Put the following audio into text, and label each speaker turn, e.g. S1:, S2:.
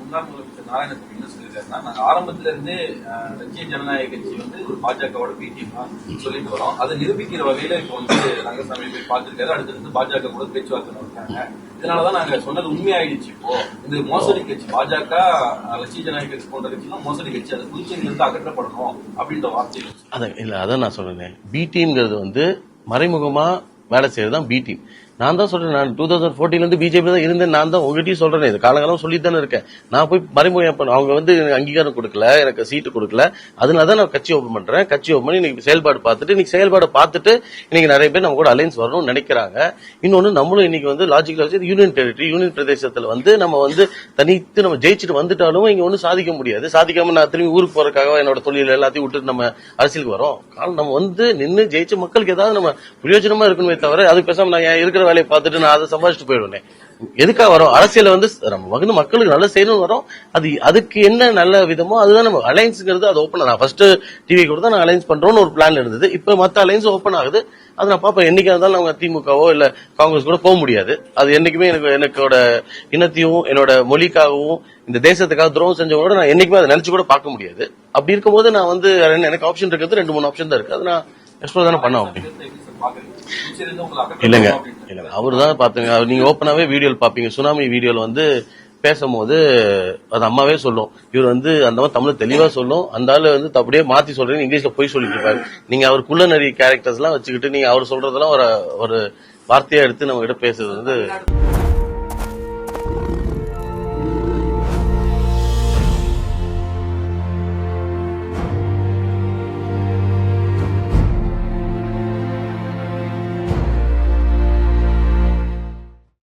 S1: முன்னாள் முதலமைச்சர் நாராயணசாமி என்ன சொல்லியிருக்காருன்னா, நாங்க ஆரம்பத்துல இருந்தே லட்சிய ஜனநாயக கட்சி வந்து பாஜகவோட பிடிஎம் சொல்லிட்டு வரோம். அதை நிரூபிக்கிற வகையில இப்ப வந்து ரங்கசாமி போய் பார்த்திருக்காரு. அடுத்தடுத்து பாஜக கூட பேச்சுவார்த்தை நடத்தாங்க. இதனாலதான் நாங்க சொன்னது உண்மையாயிடுச்சு. இப்போ இந்த மோசடி கட்சி பாஜக லட்சிய ஜனநாயக கட்சி போன்ற கட்சி மோசடி கட்சி, அது புதுச்சேரியில இருந்து அகற்றப்படணும் அப்படின்ற வார்த்தைகள்.
S2: அதான் நான் சொல்றேன். பி டீம்ங்கிறது வந்து மறைமுகமா வேலை செய்யறதுதான் பி டீம். நான் தான் சொல்றேன், நான் 2014 இருந்து பிஜேபி தான் இருந்தேன். நான் தான் உங்ககிட்டயும் சொல்றேன், இது காலகாலம் சொல்லி தானே இருக்கேன். நான் போய் மறைமுகம் அவங்க வந்து அங்கீகாரம் கொடுக்கல, எனக்கு சீட்டு கொடுக்கல. அதனாலதான் நான் கட்சி ஓபன் பண்றேன். கட்சி ஓபன் பண்ணி இன்னைக்கு செயல்பாடு பார்த்துட்டு, இன்னைக்கு செயல்பாடு பார்த்துட்டு இன்னைக்கு நிறைய பேர் நம்ம கூட அலைன்ஸ் வரணும்னு நினைக்கிறாங்க. இன்னொன்னு, நம்மளும் இன்னைக்கு வந்து லாஜிக்கலா வச்சு யூனியன் டெரிட்டரி, யூனியன் பிரதேசத்துல வந்து நம்ம வந்து தனித்து நம்ம ஜெயிச்சுட்டு வந்துட்டாலும் இங்க ஒன்னும் சாதிக்க முடியாது. சாதிக்காம நான் திரும்பி ஊருக்கு போறதுக்காக என்னோட தொழில் எல்லாத்தையும் விட்டுட்டு நம்ம அரசியலுக்கு வரோம். நம்ம வந்து நின்று ஜெயிச்ச மக்களுக்கு ஏதாவது நம்ம பிரயோஜனமா இருக்கணுமே தவிர, அதுக்கு பேசாம நான் இருக்கிற வேலையை பார்த்துட்டு நான் அதை சம்பாதிச்சுட்டு போயிடுவேன். எதுக்காக வரோம்? அரசியல வந்து நம்ம வந்து மக்களுக்கு நல்ல செய்யணும் வரோம். அதுக்கு என்ன நல்ல விதமோ அதுதான் நம்ம அலைன்ஸ்ங்கிறது. அது ஓப்பன். நான் ஃபர்ஸ்ட் டிவி கூட தான் நான் அலைன்ஸ் பண்றோம்னு ஒரு பிளான் இருந்தது. இப்ப மத்த அலைன்ஸ் ஓப்பன் ஆகுது. அது நான் பாப்பேன். என்னைக்கா இருந்தாலும் அவங்க திமுகவோ இல்ல காங்கிரஸ் கூட போக முடியாது. அது என்னைக்குமே என்னோட இனத்தையும் என்னோட மொழிக்காகவும் இந்த தேசத்துக்காக துரோகம் செஞ்சவங்களோட நான் என்னைக்குமே அதை நினைச்சு கூட பார்க்க முடியாது. அப்படி இருக்கும்போது நான் வந்து எனக்கு ஆப்ஷன் இருக்கிறது 2-3 ஆப்ஷன் தான் இருக்கு. அது நான் எக்ஸ்ப்ளோர் தானே பண்ண முடியும். இல்லங்க அவரு தான் பாத்துங்க. நீங்க ஓப்பனாவே வீடியோ பாப்பீங்க. சுனாமி வீடியோல வந்து பேசும்போது அது அம்மாவே சொல்லும், இவர் வந்து அந்த மாதிரி தமிழ் தெளிவா சொல்லும். அந்த ஆளு வந்து அப்படியே மாத்தி சொல்றேன்னு இங்கிலீஷ்ல போய் சொல்லிட்டு இருப்பாரு. நீங்க அவர் குள்ள நிறைய கேரக்டர்ஸ் எல்லாம் வச்சுக்கிட்டு நீங்க அவர் சொல்றதெல்லாம் ஒரு வார்த்தையா எடுத்து நம்ம கிட்ட பேசுறது வந்து